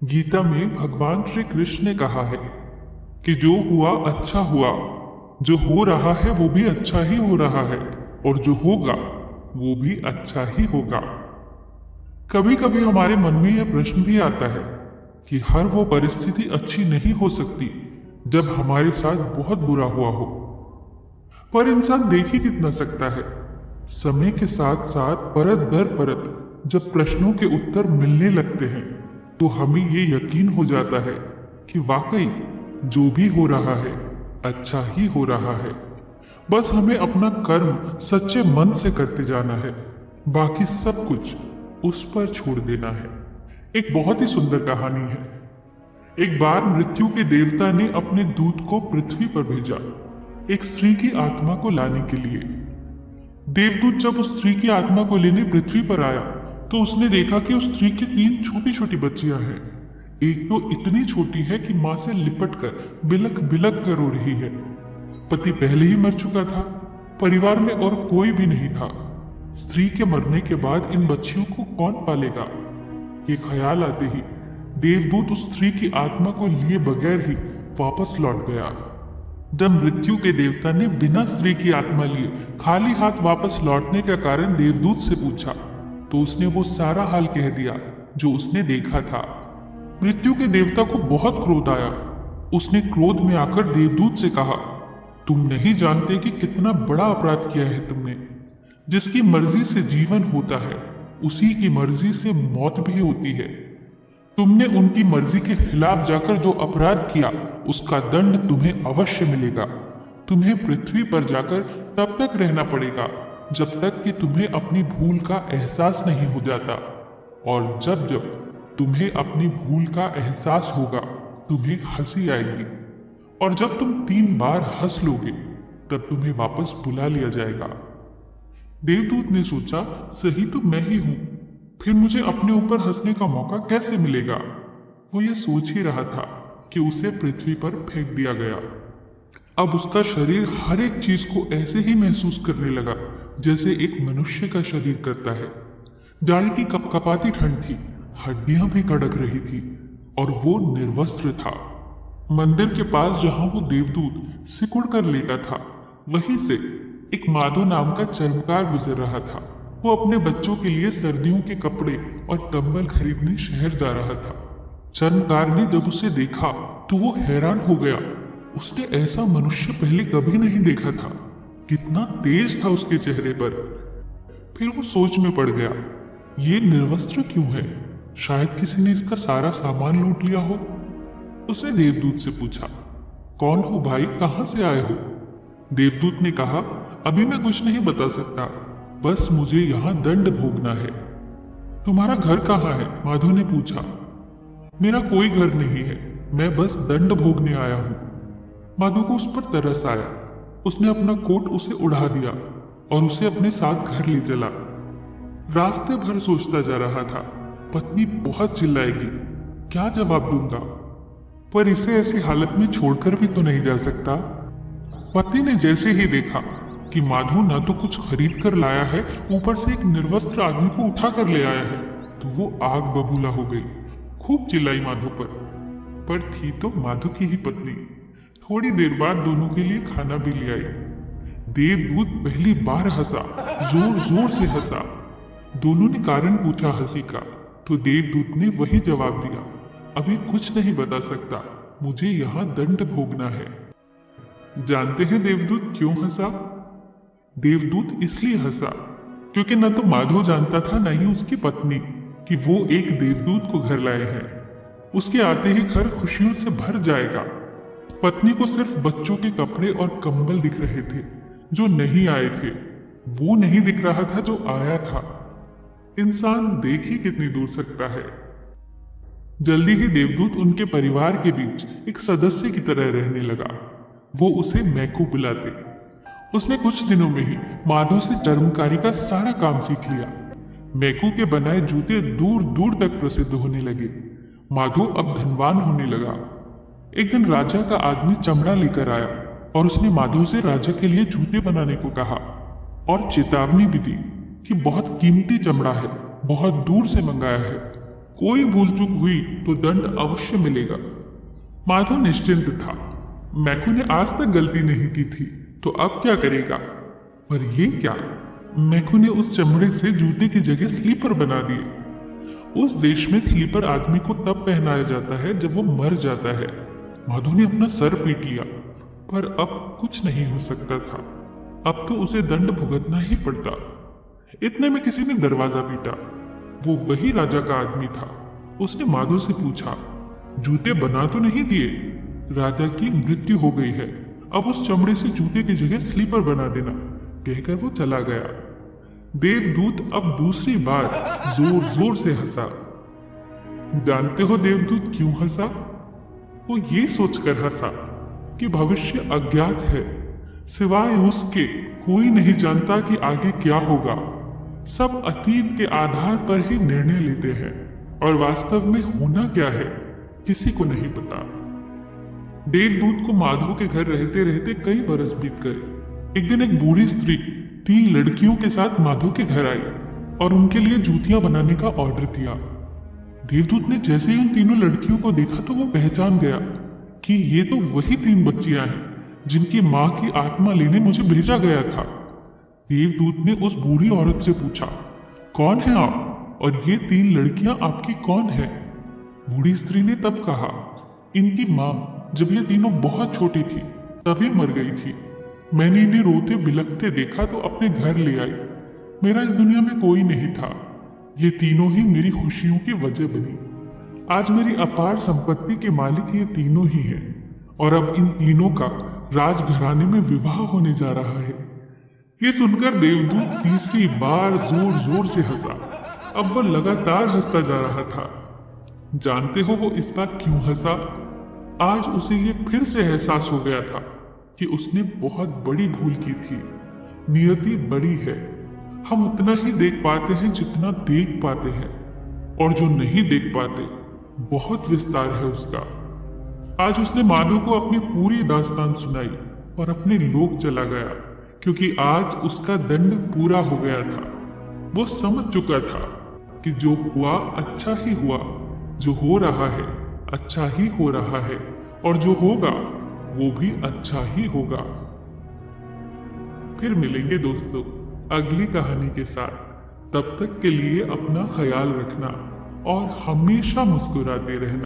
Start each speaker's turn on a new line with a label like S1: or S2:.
S1: गीता में भगवान श्री कृष्ण ने कहा है कि जो हुआ अच्छा हुआ, जो हो रहा है वो भी अच्छा ही हो रहा है और जो होगा वो भी अच्छा ही होगा। कभी कभी हमारे मन में यह प्रश्न भी आता है कि हर वो परिस्थिति अच्छी नहीं हो सकती जब हमारे साथ बहुत बुरा हुआ हो। पर इंसान देख ही कितना सकता है, समय के साथ साथ परत दर परत जब प्रश्नों के उत्तर मिलने लगते हैं तो हमें ये यकीन हो जाता है कि वाकई जो भी हो रहा है अच्छा ही हो रहा है। बस हमें अपना कर्म सच्चे मन से करते जाना है, बाकी सब कुछ उस पर छोड़ देना है। एक बहुत ही सुंदर कहानी है। एक बार मृत्यु के देवता ने अपने दूत को पृथ्वी पर भेजा एक स्त्री की आत्मा को लाने के लिए। देवदूत जब उस स्त्री की आत्मा को लेने पृथ्वी पर आया तो उसने देखा कि उस स्त्री की 3 छोटी छोटी बच्चियां हैं। एक तो इतनी छोटी है कि मां से लिपटकर बिलख बिलख कर रो रही है। पति पहले ही मर चुका था, परिवार में और कोई भी नहीं था। स्त्री के मरने के बाद इन बच्चियों को कौन पालेगा? ये ख्याल आते ही देवदूत उस स्त्री की आत्मा को लिए बगैर ही वापस लौट गया। जब मृत्यु के देवता ने बिना स्त्री की आत्मा लिए खाली हाथ वापस लौटने का कारण देवदूत से पूछा तो उसने वो सारा हाल कह दिया जो उसने देखा था। मृत्यु के देवता को बहुत क्रोध आया। उसने क्रोध में आकर देवदूत से कहा, तुम नहीं जानते कि कितना बड़ा अपराध किया है तुमने। जिसकी मर्जी से जीवन होता है उसी की मर्जी से मौत भी होती है। तुमने उनकी मर्जी के खिलाफ जाकर जो अपराध किया उसका दंड तुम्हें अवश्य मिलेगा। तुम्हें पृथ्वी पर जाकर तब तक रहना पड़ेगा जब तक कि तुम्हें अपनी भूल का एहसास नहीं हो जाता, और जब जब तुम्हें अपनी भूल का एहसास होगा तुम्हें हंसी आएगी, और जब तुम 3 बार हंस लोगे तब तुम्हें वापस बुला लिया जाएगा। देवदूत ने सोचा, सही तो मैं ही हूं, फिर मुझे अपने ऊपर हंसने का मौका कैसे मिलेगा? वो ये सोच ही रहा था कि उसे पृथ्वी पर फेंक दिया गया। अब उसका शरीर हर एक चीज को ऐसे ही महसूस करने लगा जैसे एक मनुष्य का शरीर करता है। जाड़ी की कपकपाती ठंड थी, हड्डियां भी कड़क रही थी और वो निर्वस्त्र था। मंदिर के पास जहां वो देवदूत सिकुड़ कर लेटा था वहीं से एक माधो नाम का चर्मकार गुजर रहा था। वो अपने बच्चों के लिए सर्दियों के कपड़े और कंबल खरीदने शहर जा रहा था। चर्मकार ने जब उसे देखा तो वो हैरान हो गया। उसने ऐसा मनुष्य पहले कभी नहीं देखा था। कितना तेज था उसके चेहरे पर। फिर वो सोच में पड़ गया, ये निर्वस्त्र क्यों है? शायद किसी ने इसका सारा सामान लूट लिया हो। उसने देवदूत से पूछा, कौन हो भाई, कहां से आए हो? देवदूत ने कहा, अभी मैं कुछ नहीं बता सकता, बस मुझे यहाँ दंड भोगना है। तुम्हारा घर कहाँ है? माधो ने पूछा। मेरा कोई घर नहीं है, मैं बस दंड भोगने आया हूँ। माधो को उस पर तरस आया। उसने अपना कोट उसे उड़ा दिया और उसे अपने साथ घर ले चला। रास्ते भर सोचता जा रहा था, पत्नी बहुत चिल्लाएगी, क्या जवाब दूंगा? पर इसे ऐसी हालत में छोड़कर भी तो नहीं जा सकता। पति ने जैसे ही देखा कि माधो न तो कुछ खरीद कर लाया है, ऊपर से एक निर्वस्त्र आदमी को उठा कर ले आया है, तो वो आग बबूला हो गई। खूब चिल्लाई माधो पर थी तो माधो की ही पत्नी। थोड़ी देर बाद दोनों के लिए खाना भी ले आई। देवदूत पहली बार हंसा, जोर जोर से हंसा। दोनों ने कारण पूछा हंसी का, तो देवदूत ने वही जवाब दिया, अभी कुछ नहीं बता सकता, मुझे यहाँ दंड भोगना है। जानते हैं देवदूत क्यों हंसा? देवदूत इसलिए हंसा क्योंकि न तो माधो जानता था न ही उसकी पत्नी कि वो एक देवदूत को घर लाए हैं। उसके आते ही घर खुशियों से भर जाएगा। पत्नी को सिर्फ बच्चों के कपड़े और कंबल दिख रहे थे जो नहीं आए थे, वो नहीं दिख रहा था जो आया था। इंसान देख ही कितनी दूर सकता है। जल्दी ही देवदूत उनके परिवार के बीच एक सदस्य की तरह रहने लगा। वो उसे मैकू बुलाते। उसने कुछ दिनों में ही माधो से चर्मकारी का सारा काम सीख लिया। मैकू के बनाए जूते दूर दूर तक प्रसिद्ध होने लगे। माधो अब धनवान होने लगा। एक दिन राजा का आदमी चमड़ा लेकर आया और उसने माधो से राजा के लिए जूते बनाने को कहा और चेतावनी भी दी कि बहुत कीमती चमड़ा है, बहुत दूर से मंगाया है, कोई भूल चूक हुई तो दंड अवश्य मिलेगा। माधव निश्चिंत था। मैकू ने आज तक गलती नहीं की थी तो अब क्या करेगा। पर ये क्या, मैकू ने उस चमड़े से जूते की जगह स्लीपर बना दिए। उस देश में स्लीपर आदमी को तब पहनाया जाता है जब वो मर जाता है। माधव ने अपना सर पीट लिया, पर अब कुछ नहीं हो सकता था। अब तो उसे दंड भुगतना ही पड़ता। इतने में किसी ने दरवाजा पीटा। वो वही राजा का आदमी था। उसने माधव से पूछा, जूते बना तो नहीं दिए? राजा की मृत्यु हो गई है, अब उस चमड़े से जूते की जगह स्लीपर बना देना, कहकर वो चला गया। देवदूत अब दूसरी बार जोर जोर से हंसा। जानते हो देवदूत क्यों हंसा? वो ये सोचकर हंसा कि भविष्य अज्ञात है, सिवाय उसके कोई नहीं जानता कि आगे क्या होगा। सब अतीत के आधार पर ही निर्णय लेते हैं और वास्तव में होना क्या है किसी को नहीं पता। देवदूत को माधव के घर रहते रहते कई बरस बीत गए। एक दिन एक बूढ़ी स्त्री 3 लड़कियों के साथ माधव के घर आई और उनके लिए जूतियां बनाने का ऑर्डर दिया। देवदूत ने जैसे ही उन तीनों लड़कियों को देखा तो वो पहचान गया कि ये तो वही 3 बच्चियां हैं जिनकी मां की आत्मा लेने मुझे भेजा गया था। देवदूत ने उस बूढ़ी औरत से पूछा, कौन है आप और ये 3 लड़कियां आपकी कौन है? बूढ़ी स्त्री ने तब कहा, इनकी मां जब ये तीनों बहुत छोटी थी तभी मर गई थी। मैंने इन्हें रोते बिलखते देखा तो अपने घर ले आई। मेरा इस दुनिया में कोई नहीं था। ये तीनों ही मेरी खुशियों की वजह बनी। आज मेरी अपार संपत्ति के मालिक ये तीनों ही हैं और अब इन तीनों का राजघराने में विवाह होने जा रहा है। ये सुनकर देवदूत तीसरी बार जोर जोर से हंसा। अब वह लगातार हंसता जा रहा था। जानते हो वो इस बार क्यों हंसा? आज उसे ये फिर से एहसास हो गया था कि उसने बहुत बड़ी भूल की थी। नियति बड़ी है, हम उतना ही देख पाते हैं जितना देख पाते हैं, और जो नहीं देख पाते बहुत विस्तार है उसका। आज उसने माधव को अपनी पूरी दास्तान सुनाई और अपने लोक चला गया, क्योंकि आज उसका दंड पूरा हो गया था। वो समझ चुका था कि जो हुआ अच्छा ही हुआ, जो हो रहा है अच्छा ही हो रहा है, और जो होगा वो भी अच्छा ही होगा। फिर मिलेंगे दोस्तों अगली कहानी के साथ। तब तक के लिए अपना ख्याल रखना और हमेशा मुस्कुराते रहना।